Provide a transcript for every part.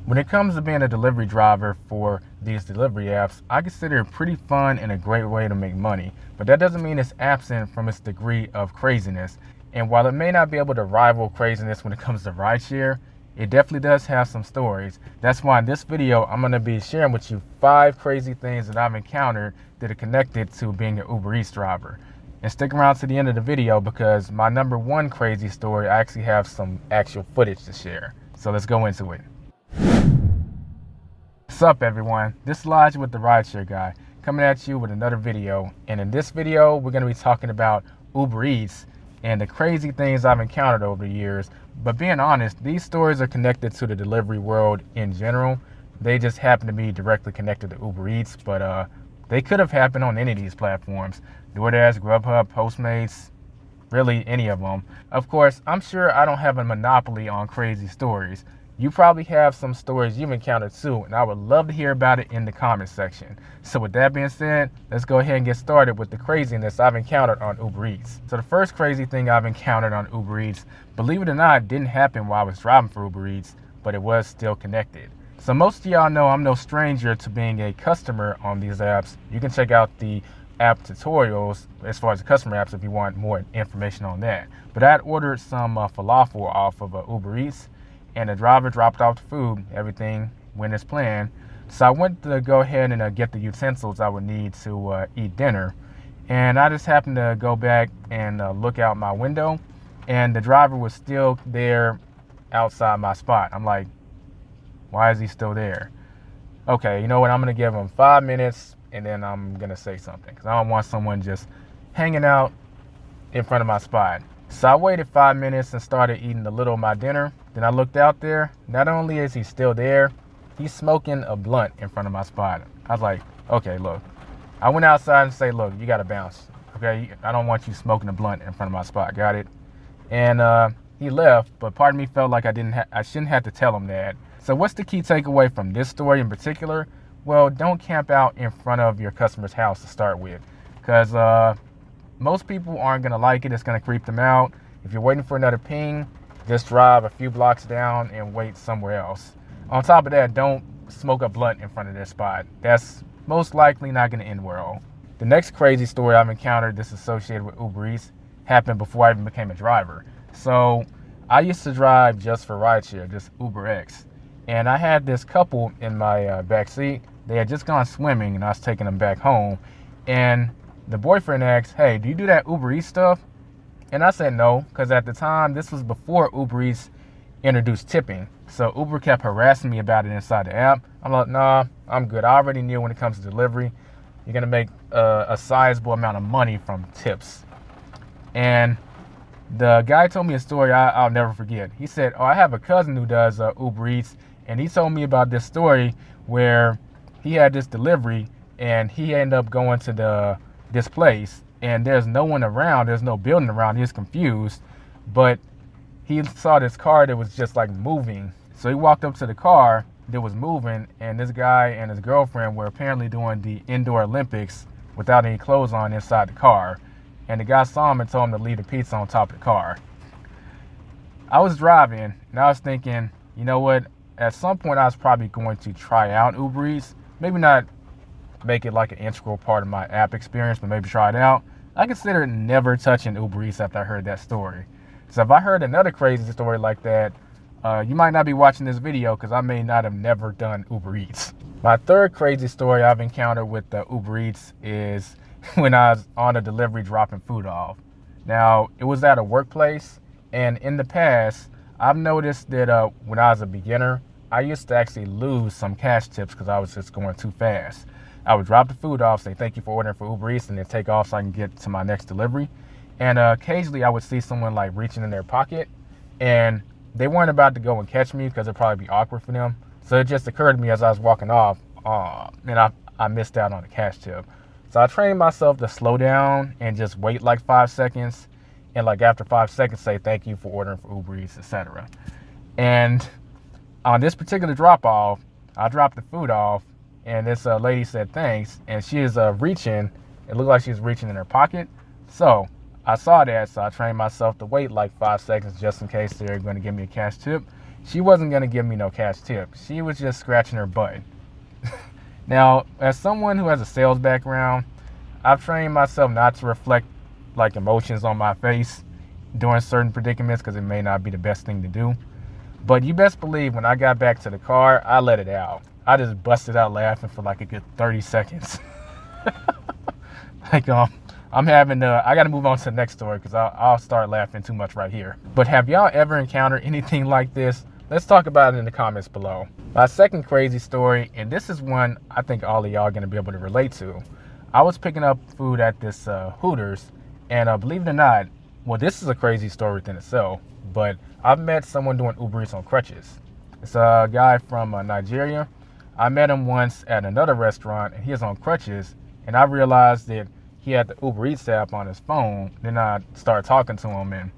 When it comes to being a delivery driver for these delivery apps, I consider it pretty fun and a great way to make money, but that doesn't mean it's absent from its degree of craziness. And while it may not be able to rival craziness when it comes to rideshare, it definitely does have some stories. That's why in this video, I'm going to be sharing with you 5 crazy things that I've encountered that are connected to being an Uber Eats driver. And stick around to the end of the video because my number 1 crazy story, I actually have some actual footage to share. So let's go into it. What's up everyone, this is Elijah with the Rideshare Guy coming at you with another video, and in this video we're going to be talking about Uber Eats and the crazy things I've encountered over the years. But being honest, these stories are connected to the delivery world in general. They just happen to be directly connected to Uber Eats, but they could have happened on any of these platforms. Doordash, Grubhub, Postmates, really any of them. Of course, I'm sure I don't have a monopoly on crazy stories. You probably have some stories you've encountered too, and I would love to hear about it in the comments section. So with that being said, let's go ahead and get started with the craziness I've encountered on Uber Eats. So the first crazy thing I've encountered on Uber Eats, believe it or not, didn't happen while I was driving for Uber Eats, but it was still connected. So most of y'all know I'm no stranger to being a customer on these apps. You can check out the app tutorials as far as the customer apps if you want more information on that. But I had ordered some falafel off of Uber Eats, and the driver dropped off the food. Everything went as planned. So I went to go ahead and get the utensils I would need to eat dinner. And I just happened to go back and look out my window, and the driver was still there outside my spot. I'm like, why is he still there? Okay, you know what? I'm going to give him 5 minutes and then I'm going to say something because I don't want someone just hanging out in front of my spot. So I waited 5 minutes and started eating a little of my dinner. Then I looked out there. Not only is he still there, he's smoking a blunt in front of my spot. I was like, okay, look. I went outside and say, look, you got to bounce. Okay, I don't want you smoking a blunt in front of my spot. Got it? And he left, but part of me felt like I shouldn't have to tell him that. So what's the key takeaway from this story in particular? Well, don't camp out in front of your customer's house to start with, because most people aren't going to like it. It's going to creep them out. If you're waiting for another ping, just drive a few blocks down and wait somewhere else. On top of that, don't smoke a blunt in front of their spot. That's most likely not going to end well. The next crazy story I've encountered that's associated with Uber Eats happened before I even became a driver. So I used to drive just for rideshare, just Ubereats. And I had this couple in my back seat. They had just gone swimming and I was taking them back home. And the boyfriend asked, hey, do you do that Uber Eats stuff? And I said no, because at the time, this was before Uber Eats introduced tipping. So Uber kept harassing me about it inside the app. I'm like, nah, I'm good. I already knew when it comes to delivery, you're going to make a sizable amount of money from tips. And the guy told me a story I'll never forget. He said, oh, I have a cousin who does Uber Eats, and he told me about this story where he had this delivery and he ended up going to this place and there's no one around, there's no building around. He was confused, but he saw this car that was just like moving. So he walked up to the car that was moving, and this guy and his girlfriend were apparently doing the indoor Olympics without any clothes on inside the car. And the guy saw him and told him to leave the pizza on top of the car. I was driving and I was thinking, you know what? At some point I was probably going to try out Uber Eats. Maybe not make it like an integral part of my app experience, but maybe try it out. I considered never touching Uber Eats after I heard that story. So if I heard another crazy story like that, you might not be watching this video because I may not have never done Uber Eats. My third crazy story I've encountered with Uber Eats is when I was on a delivery dropping food off. Now, it was at a workplace, and in the past, I've noticed that when I was a beginner, I used to actually lose some cash tips because I was just going too fast. I would drop the food off, say thank you for ordering for Uber Eats, and then take off so I can get to my next delivery. And occasionally I would see someone like reaching in their pocket, and they weren't about to go and catch me because it'd probably be awkward for them. So it just occurred to me as I was walking off, and I missed out on the cash tip. So I trained myself to slow down and just wait like 5 seconds. And like after 5 seconds, say thank you for ordering for Uber Eats, etc. And on this particular drop off, I dropped the food off, and this lady said thanks, and she is reaching. It looked like she was reaching in her pocket. So I saw that, so I trained myself to wait like 5 seconds just in case they're going to give me a cash tip. she wasn't going to give me no cash tip. She was just scratching her butt. Now, as someone who has a sales background, I've trained myself not to reflect like emotions on my face during certain predicaments because it may not be the best thing to do. But you best believe when I got back to the car, I let it out. I just busted out laughing for like a good 30 seconds. Like, I'm having I got to move on to the next story because I'll start laughing too much right here. But have y'all ever encountered anything like this? Let's talk about it in the comments below. My second crazy story, and this is one I think all of y'all are going to be able to relate to. I was picking up food at this Hooters, and believe it or not, well, this is a crazy story within itself, but I've met someone doing Ubereats on crutches. It's a guy from Nigeria. I met him once at another restaurant, and he was on crutches, and I realized that he had the Ubereats app on his phone. Then I started talking to him and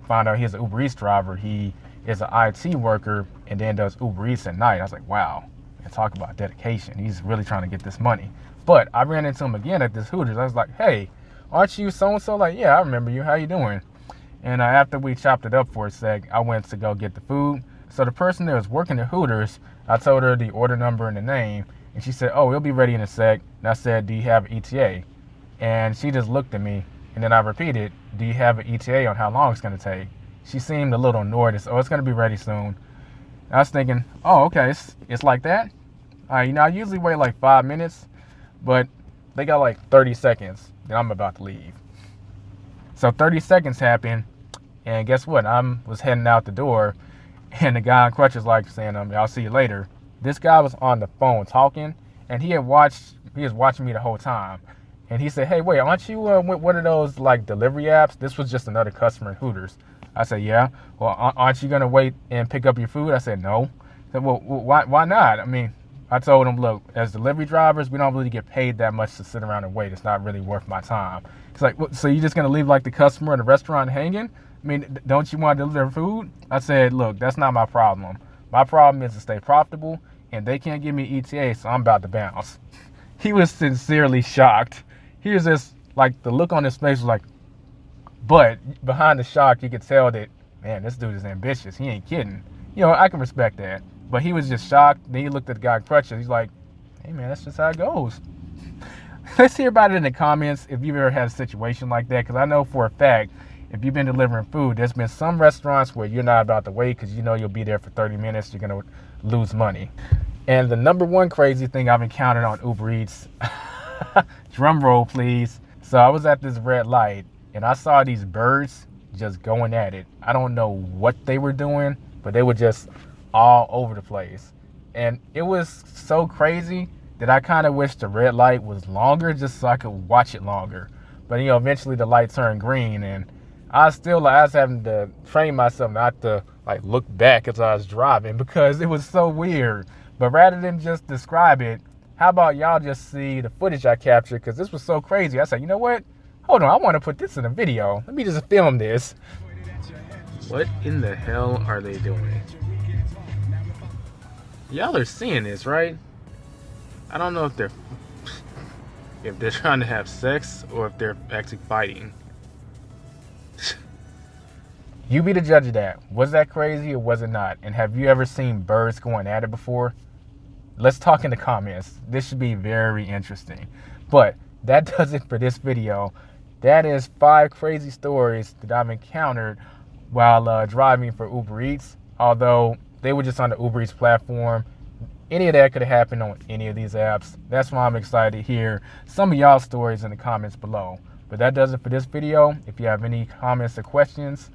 found out he's an Ubereats driver. He is an IT worker and then does Ubereats at night. I was like, wow, and talk about dedication. He's really trying to get this money. But I ran into him again at this Hooters. I was like, hey, aren't you so-and-so? Like, yeah, I remember you. How you doing? And after we chopped it up for a sec, I went to go get the food. So the person that was working at Hooters, I told her the order number and the name, and she said, oh, it'll be ready in a sec. And I said, do you have an ETA? And she just looked at me, and then I repeated, do you have an ETA on how long it's going to take? She seemed a little annoyed. And said, oh, it's going to be ready soon. And I was thinking, oh, okay, it's like that? You know, I usually wait like 5 minutes, but they got like 30 seconds, then I'm about to leave. So 30 seconds happened, and guess what? I was heading out the door, and the guy on crutches like saying, I'll see you later. This guy was on the phone talking, and he was watching me the whole time. And he said, hey, wait, aren't you with one of those like delivery apps? This was just another customer at Hooters. I said, yeah. Well, aren't you going to wait and pick up your food? I said, no. I said, well, why not? I mean, I told him, look, as delivery drivers, we don't really get paid that much to sit around and wait. It's not really worth my time. He's like, so you're just going to leave like the customer in the restaurant hanging? I mean, don't you want to deliver food? I said, look, that's not my problem. My problem is to stay profitable, and they can't give me ETA, so I'm about to bounce. He was sincerely shocked. He was just like, the look on his face was like, but behind the shock, you could tell that, man, this dude is ambitious. He ain't kidding. You know, I can respect that. But he was just shocked. Then he looked at the guy in crutches. He's like, hey, man, that's just how it goes. Let's hear about it in the comments if you've ever had a situation like that. Because I know for a fact, if you've been delivering food, there's been some restaurants where you're not about to wait because you know you'll be there for 30 minutes. You're going to lose money. And the number one crazy thing I've encountered on Ubereats, drum roll, please. So I was at this red light, and I saw these birds just going at it. I don't know what they were doing, but they were just all over the place. And it was so crazy that I kind of wish the red light was longer just so I could watch it longer. But, you know, eventually the light turned green, and I was having to train myself not to, like, look back as I was driving because it was so weird. But rather than just describe it, how about y'all just see the footage I captured? Because this was so crazy. I said, you know what? Hold on, I want to put this in a video. Let me just film this. What in the hell are they doing? Y'all are seeing this, right? I don't know if they're trying to have sex or if they're actually fighting. You be the judge of that. Was that crazy or was it not? And have you ever seen birds going at it before? Let's talk in the comments. This should be very interesting. But that does it for this video. That is 5 crazy stories that I've encountered while driving for Ubereats. Although they were just on the Ubereats platform. Any of that could have happened on any of these apps. That's why I'm excited to hear some of y'all's stories in the comments below. But that does it for this video. If you have any comments or questions,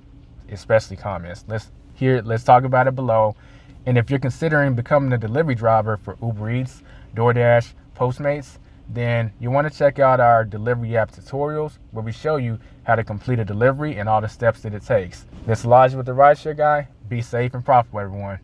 especially comments, let's talk about it below. And if you're considering becoming a delivery driver for Ubereats, Doordash, Postmates, then you want to check out our delivery app tutorials where we show you how to complete a delivery and all the steps that it takes. This is Elijah with the Rideshare Guy. Be safe and profitable, everyone.